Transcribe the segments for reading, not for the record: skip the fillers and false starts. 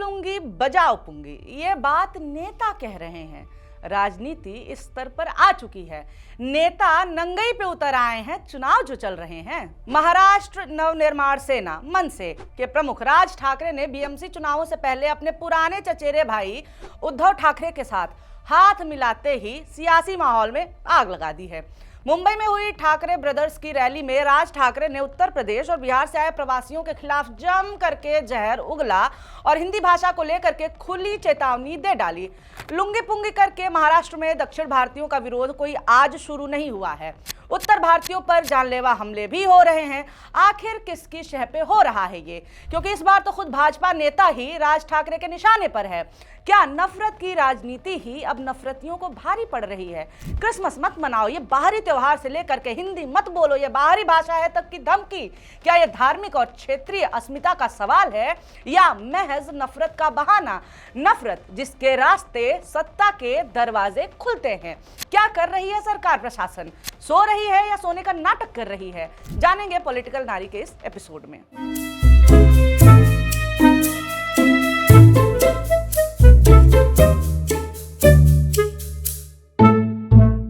लुंगी बजाओ पुंगी, ये बात नेता कह रहे हैं। राजनीति इस स्तर पर आ चुकी है, नेता नंगई पे उतर आए हैं, चुनाव जो चल रहे हैं। महाराष्ट्र नवनिर्माण सेना मनसे के प्रमुख राज ठाकरे ने बीएमसी चुनावों से पहले अपने पुराने चचेरे भाई उद्धव ठाकरे के साथ हाथ मिलाते ही सियासी माहौल में आग लगा दी है। मुंबई में हुई ठाकरे ब्रदर्स की रैली में राज ठाकरे ने उत्तर प्रदेश और बिहार से आए प्रवासियों के खिलाफ जम करके जहर उगला और हिंदी भाषा को लेकर के खुली चेतावनी दे डाली। लुंगी पुंगी करके महाराष्ट्र में दक्षिण भारतीयों का विरोध कोई आज शुरू नहीं हुआ है, उत्तर भारतीयों पर जानलेवा हमले भी हो रहे हैं। आखिर किसकी शह पे हो रहा है ये? क्योंकि इस बार तो खुद भाजपा नेता ही राज ठाकरे के निशाने पर है। क्या नफरत की राजनीति ही अब नफरतियों को भारी पड़ रही है? क्रिसमस मत मनाओ, ये बाहरी त्योहार से लेकर के हिंदी मत बोलो, ये बाहरी भाषा है तक की धमकी। क्या ये धार्मिक और क्षेत्रीय अस्मिता का सवाल है या महज नफरत का बहाना? नफरत जिसके रास्ते सत्ता के दरवाजे खुलते हैं। क्या कर रही है सरकार प्रशासन? सो रही है या सोने का नाटक कर रही है? जानेंगे पॉलिटिकल नारी के इस एपिसोड में।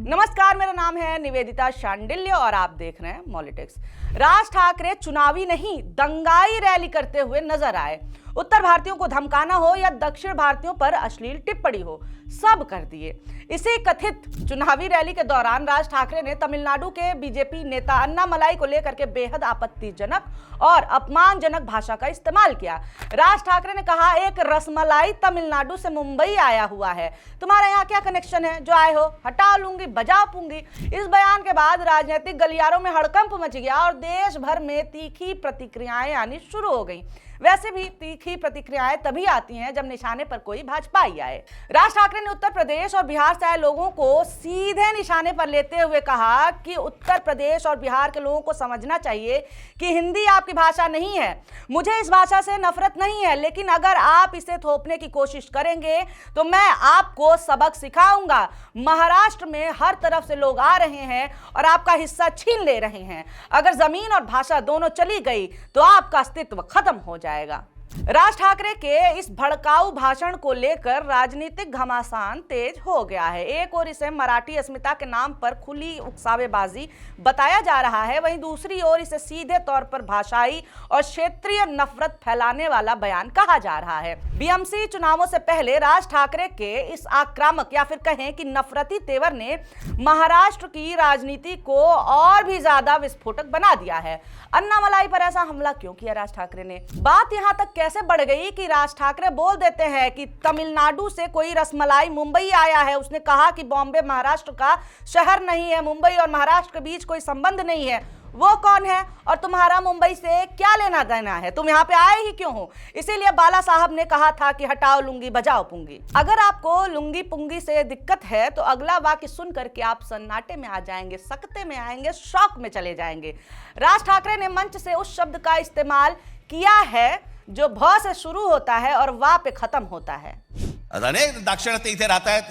नमस्कार, मेरा नाम है निवेदिता शांडिल्य और आप देख रहे हैं पॉलिटिक्स। राज ठाकरे चुनावी नहीं दंगाई रैली करते हुए नजर आए। उत्तर भारतीयों को धमकाना हो या दक्षिण भारतीयों पर अश्लील टिप्पणी हो, सब कर दिए। इसी कथित चुनावी रैली के दौरान राज ठाकरे ने तमिलनाडु के बीजेपी नेता अन्नामलाई को लेकर के बेहद आपत्तिजनक और अपमानजनक भाषा का इस्तेमाल किया। राज ठाकरे ने कहा, एक रसमलाई तमिलनाडु से मुंबई आया हुआ है, तुम्हारे यहाँ क्या कनेक्शन है जो आए हो? हटा लूंगी बजा पूंगी। इस बयान के बाद राजनीतिक गलियारों में हड़कंप मच गया और देश भर में तीखी प्रतिक्रियाएं आनी शुरू हो गई। वैसे भी तीखी प्रतिक्रियाएं तभी आती हैं जब निशाने पर कोई भाजपाई आए। राज ठाकरे ने उत्तर प्रदेश और बिहार से आए लोगों को सीधे निशाने पर लेते हुए कहा कि उत्तर प्रदेश और बिहार के लोगों को समझना चाहिए कि हिंदी आपकी भाषा नहीं है। मुझे इस भाषा से नफरत नहीं है, लेकिन अगर आप इसे थोपने की कोशिश करेंगे तो मैं आपको सबक सिखाऊंगा। महाराष्ट्र में हर तरफ से लोग आ रहे हैं और आपका हिस्सा छीन ले रहे हैं। अगर जमीन और भाषा दोनों चली गई तो आपका अस्तित्व खत्म हो जाएगा। राज ठाकरे के इस भड़काऊ भाषण को लेकर राजनीतिक घमासान तेज हो गया है। एक ओर इसे मराठी अस्मिता के नाम पर खुली उकसावेबाजी बताया जा रहा है, वहीं दूसरी ओर इसे सीधे तौर पर भाषाई और क्षेत्रीय नफरत फैलाने वाला बयान कहा जा रहा है। बीएमसी चुनावों से पहले राज ठाकरे के इस आक्रामक या फिर कहें कि नफरती तेवर ने महाराष्ट्र की राजनीति को और भी ज्यादा विस्फोटक बना दिया है। अन्नामलाई पर ऐसा हमला क्यों किया राज ठाकरे ने? बात यहां तक कैसे बढ़ गई कि राज ठाकरे बोल देते हैं कि तमिलनाडु से कोई रसमलाई मुंबई आया है। उसने कहा कि बॉम्बे महाराष्ट्र का शहर नहीं है, मुंबई और महाराष्ट्र के बीच कोई संबंध नहीं है। वो कौन है और तुम्हारा मुंबई से क्या लेना देना है? तुम यहाँ पे आए ही क्यों हो? इसीलिए बाला साहब ने कहा था कि हटाओ लुंगी बजाओ पुंगी। अगर आपको लुंगी पुंगी से दिक्कत है तो अगला वाक्य सुन करके आप सन्नाटे में आ जाएंगे, सकते में आएंगे, शॉक में चले जाएंगे। राज ठाकरे ने मंच से उस शब्द का इस्तेमाल किया है जो भ से शुरू होता है और वा पे खत्म होता है। अनेक दाक्षिणात्य इथे राहत आहेत,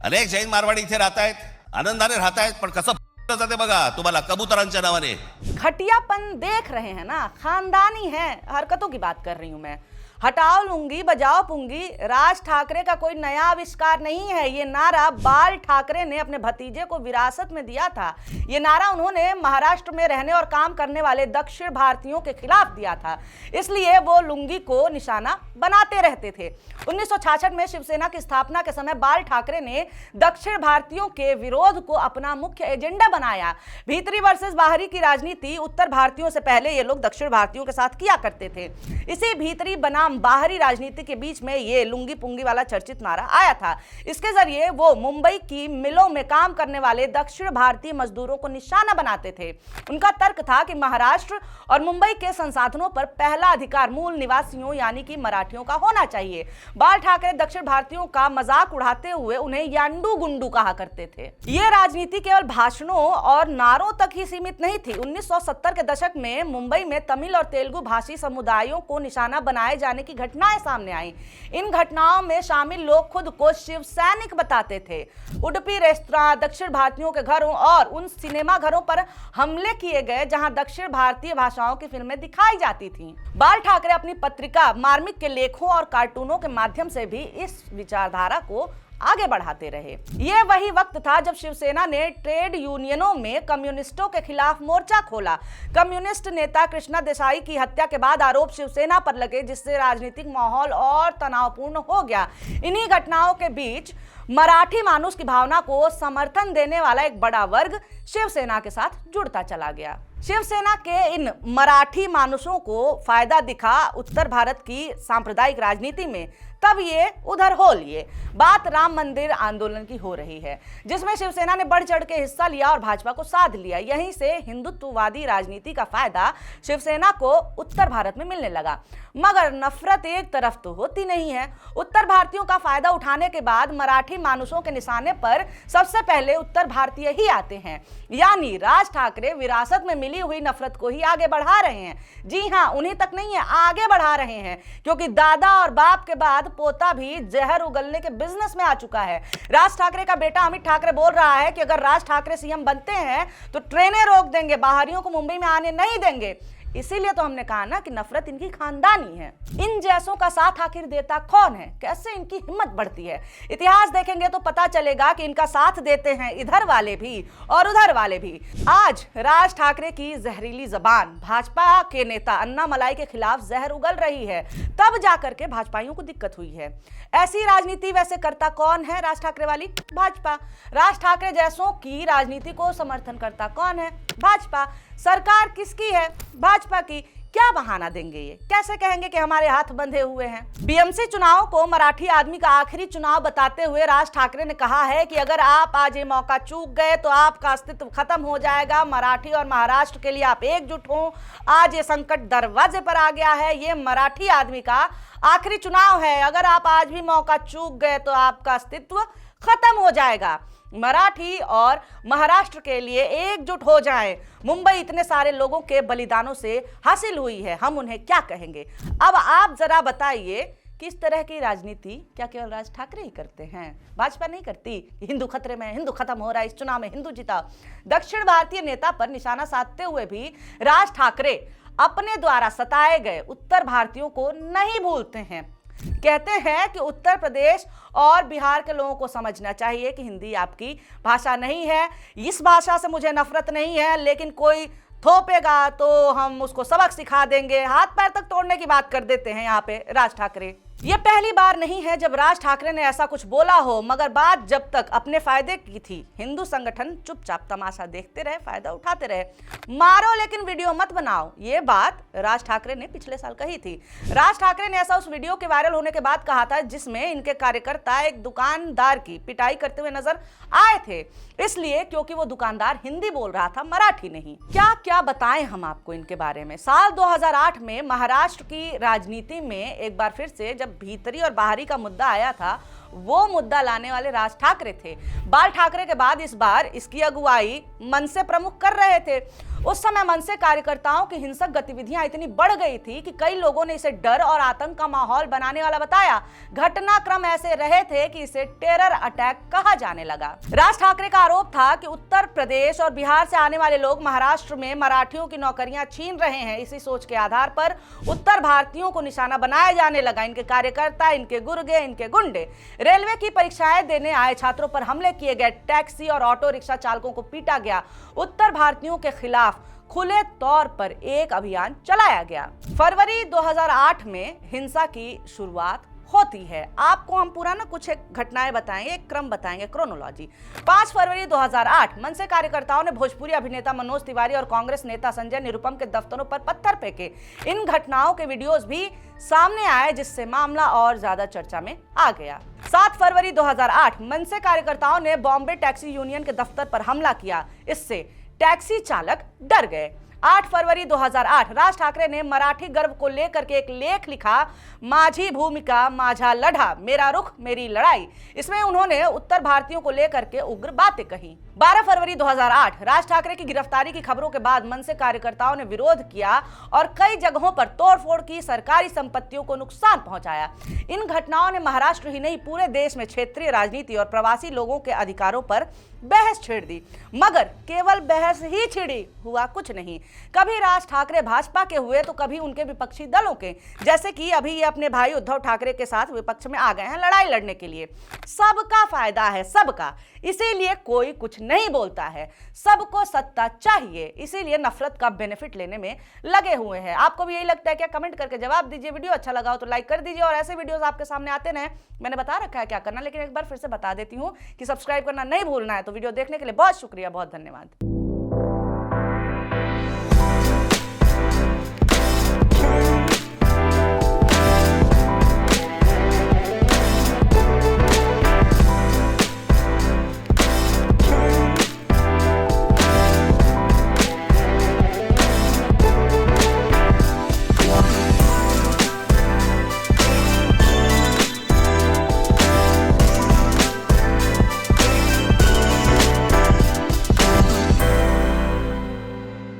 अनेक जैन मारवाडी इथे राहत आहेत, आनंदाने राहत आहेत, पण कसं जाते बघा तुम्हाला कबूतरांच्या नावाने। घटियापन देख रहे हैं ना, खानदानी है हरकतों की बात कर रही हूं मैं। हटाओ लुंगी बजाओ पुंगी राज ठाकरे का कोई नया आविष्कार नहीं है। ये नारा बाल ठाकरे ने अपने भतीजे को विरासत में दिया था। ये नारा उन्होंने महाराष्ट्र में रहने और काम करने वाले दक्षिण भारतीयों के खिलाफ दिया था, इसलिए वो लुंगी को निशाना बनाते रहते थे। 1966 में शिवसेना की स्थापना के समय बाल ठाकरे ने दक्षिण भारतीयों के विरोध को अपना मुख्य एजेंडा बनाया। भीतरी वर्सेस बाहरी की राजनीति उत्तर भारतीयों से पहले ये लोग दक्षिण भारतीयों के साथ किया करते थे। इसी भीतरी बनाम बाहरी राजनीति के बीच में ये लुंगी पुंगी वाला चर्चित नारा आया था। इसके जरिए वो मुंबई की मिलों में काम करने वाले दक्षिण भारतीय मजदूरों को निशाना बनाते थे। उनका तर्क था कि महाराष्ट्र और मुंबई के संसाधनों पर पहला अधिकार मूल निवासियों यानी कि मराठियों का होना चाहिए। बाल ठाकरे दक्षिण भारतीयों का मजाक उड़ाते हुए उन्हें यांडू गुंडू कहा करते थे। ये राजनीति केवल भाषणों और नारों तक ही सीमित नहीं थी। 1970 के दशक में मुंबई में तमिल और तेलुगु भाषी समुदायों को निशाना बनाए जाने जाने की घटनाएं सामने आई। इन घटनाओं में शामिल लोग खुद को शिव सैनिक बताते थे। उडुपी रेस्तरां, दक्षिण भारतीयों के घरों और उन सिनेमा घरों पर हमले किए गए जहां दक्षिण भारतीय भाषाओं की फिल्में दिखाई जाती थीं। बाल ठाकरे अपनी पत्रिका मार्मिक के लेखों और कार्टूनों के माध्यम से भी इस विचारधारा को आगे बढ़ाते रहे। यह वही वक्त था जब शिवसेना ने ट्रेड यूनियनों में कम्युनिस्टों के खिलाफ मोर्चा खोला। कम्युनिस्ट नेता कृष्णा देसाई की हत्या के बाद आरोप शिवसेना पर लगे, जिससे राजनीतिक माहौल और तनावपूर्ण हो गया। इन्हीं घटनाओं के बीच मराठी मानुष की भावना को समर्थन देने वाला एक बड़ा वर्ग शिवसेना के साथ जुड़ता चला गया। शिवसेना के इन मराठी मानुषों को फायदा दिखा उत्तर भारत की सांप्रदायिक राजनीति में, तब ये उधर हो लिए। बात राम मंदिर आंदोलन की हो रही है, जिसमें शिवसेना ने बढ़ चढ़ के हिस्सा लिया और भाजपा को साध लिया। यहीं से हिंदुत्ववादी राजनीति का फायदा शिवसेना को उत्तर भारत में मिलने लगा। मगर नफरत एक तरफ तो होती नहीं है। उत्तर भारतीयों का फायदा उठाने के बाद मराठी मानुषों के निशाने पर सबसे पहले उत्तर भारतीय ही आते हैं। यानी राज ठाकरे विरासत में मिली हुई नफरत को ही आगे बढ़ा रहे हैं। जी हाँ, उन्हीं तक नहीं है, आगे बढ़ा रहे हैं, क्योंकि दादा और बाप के बाद पोता भी जहर उगलने के बिजनेस में आ चुका है। राज ठाकरे का बेटा अमित ठाकरे बोल रहा है कि अगर राज ठाकरे सीएम बनते हैं तो ट्रेनें रोक देंगे, बाहरियों को मुंबई में आने नहीं देंगे। इसीलिए तो हमने कहा ना कि नफरत इनकी खानदानी है। इन जैसों का साथ आखिर देता कौन है? कैसे इनकी हिम्मत बढ़ती है? इतिहास देखेंगे तो पता चलेगा कि इनका साथ देते हैं इधर वाले भी और उधर वाले भी। आज राज ठाकरे की जहरीली जबान भाजपा के नेता अन्नामलाई के खिलाफ जहर उगल रही है, तब जाकर के भाजपाइयों को दिक्कत हुई है। ऐसी राजनीति वैसे करता कौन है? राज ठाकरे वाली भाजपा। राज ठाकरे जैसों की राजनीति को समर्थन करता कौन है? भाजपा। सरकार किसकी है? भाजपा की। क्या बहाना देंगे ये? कैसे कहेंगे कि हमारे हाथ बंधे हुए हैं? बीएमसी चुनाव को मराठी आदमी का आखिरी चुनाव बताते हुए राज ठाकरे ने कहा है कि अगर आप आज ये मौका चूक गए तो आपका अस्तित्व खत्म हो जाएगा। मराठी और महाराष्ट्र के लिए आप एकजुट हो। आज ये संकट दरवाजे पर आ गया है। ये मराठी आदमी का आखिरी चुनाव है। अगर आप आज भी मौका चूक गए तो आपका अस्तित्व खत्म हो जाएगा। मराठी और महाराष्ट्र के लिए एकजुट हो जाएं। मुंबई इतने सारे लोगों के बलिदानों से हासिल हुई है, हम उन्हें क्या कहेंगे? अब आप जरा बताइए कि इस तरह की राजनीति क्या केवल राज ठाकरे ही करते हैं? भाजपा नहीं करती? हिंदू खतरे में, हिंदू खत्म हो रहा है, इस चुनाव में हिंदू जीता। दक्षिण भारतीय नेता पर निशाना साधते हुए भी राज ठाकरे अपने द्वारा सताए गए उत्तर भारतीयों को नहीं भूलते हैं। कहते हैं कि उत्तर प्रदेश और बिहार के लोगों को समझना चाहिए कि हिंदी आपकी भाषा नहीं है। इस भाषा से मुझे नफरत नहीं है, लेकिन कोई थोपेगा तो हम उसको सबक सिखा देंगे। हाथ पैर तक तोड़ने की बात कर देते हैं यहाँ पे राज ठाकरे। ये पहली बार नहीं है जब राज ठाकरे ने ऐसा कुछ बोला हो, मगर बात जब तक अपने फायदे की थी, हिंदू संगठन चुपचाप तमाशा देखते रहे, फायदा उठाते रहे। मारो लेकिन वीडियो मत बनाओ, ये बात राज ठाकरे ने पिछले साल कही थी। राज ठाकरे ने ऐसा उस वीडियो के वायरल होने के बाद कहा था जिसमें इनके कार्यकर्ता एक दुकानदार की पिटाई करते हुए नजर आए थे, इसलिए क्योंकि वो दुकानदार हिंदी बोल रहा था, मराठी नहीं। क्या क्या बताएं हम आपको इनके बारे में। साल 2008 में महाराष्ट्र की राजनीति में एक बार फिर से जब भीतरी और बाहरी का मुद्दा आया था, वो मुद्दा लाने वाले राज ठाकरे थे। बाल ठाकरे के बाद इस बार इसकी अगुवाई मनसे प्रमुख कर रहे थे। उस समय मनसे कार्यकर्ताओं की हिंसक गतिविधियां इतनी बढ़ गई थी कि कई लोगों ने इसे डर और आतंक का माहौल बनाने वाला बताया। घटनाक्रम ऐसे रहे थे कि इसे टेरर अटैक कहा जाने लगा। राज ठाकरे का आरोप था कि उत्तर प्रदेश और बिहार से आने वाले लोग महाराष्ट्र में मराठियों की नौकरियां छीन रहे हैं। इसी सोच के आधार पर उत्तर भारतीयों को निशाना बनाया जाने लगा। इनके कार्यकर्ता, इनके गुर्गे, इनके गुंडे। रेलवे की परीक्षाएं देने आए छात्रों पर हमले किए गए। टैक्सी और ऑटो रिक्शा चालकों को पीटा गया। उत्तर भारतीयों के खिलाफ खुले तौर पर एक अभियान चलाया गया। फरवरी 2008 में हिंसा की शुरुआत होती है। आपको हम पूरा कुछ एक घटनाएं बताएंगे, एक क्रम बताएंगे, क्रोनोलॉजी। 5 फरवरी 2008 मनसे कार्यकर्ताओं ने भोजपुरी अभिनेता मनोज तिवारी और कांग्रेस नेता संजय निरुपम के दफ्तरों पर पत्थर फेंके। इन घटनाओं के वीडियोस भी सामने आए, जिससे मामला और ज्यादा चर्चा में आ गया। 7 फरवरी 2008 मनसे कार्यकर्ताओं ने बॉम्बे टैक्सी यूनियन के दफ्तर पर हमला किया। इससे टैक्सी चालक डर गए। 8 फरवरी 2008 राज ठाकरे ने मराठी गर्व को लेकर के एक लेख लिखा, माझी भूमिका माझा लढ़ा, मेरा रुख मेरी लड़ाई। इसमें उन्होंने उत्तर भारतीयों को लेकर के उग्र बातें कही। 12 फरवरी 2008 राज ठाकरे की गिरफ्तारी की खबरों के बाद मनसे कार्यकर्ताओं ने विरोध किया और कई जगहों पर तोड़फोड़ की, सरकारी संपत्तियों को नुकसान पहुंचाया। इन घटनाओं ने महाराष्ट्र ही नहीं पूरे देश में क्षेत्रीय राजनीति और प्रवासी लोगों के अधिकारों पर बहस छेड़ दी। मगर केवल बहस ही छिड़ी, हुआ कुछ नहीं। कभी राज ठाकरे भाजपा के हुए तो कभी उनके विपक्षी दलों के, जैसे कि अभी ये अपने भाई उद्धव ठाकरे के साथ विपक्ष में आ गए हैं लड़ाई लड़ने के लिए। सबका फायदा है, सबका, इसीलिए कोई कुछ नहीं बोलता है। सबको सत्ता चाहिए, इसीलिए नफरत का बेनिफिट लेने में लगे हुए हैं। आपको भी यही लगता है क्या? कमेंट करके जवाब दीजिए। वीडियो अच्छा लगा हो तो लाइक कर दीजिए और ऐसे वीडियोस आपके सामने आते रहे। मैंने बता रखा है क्या करना, लेकिन एक बार फिर से बता देती हूँ कि सब्सक्राइब करना नहीं भूलना है। तो वीडियो देखने के लिए बहुत शुक्रिया, बहुत धन्यवाद।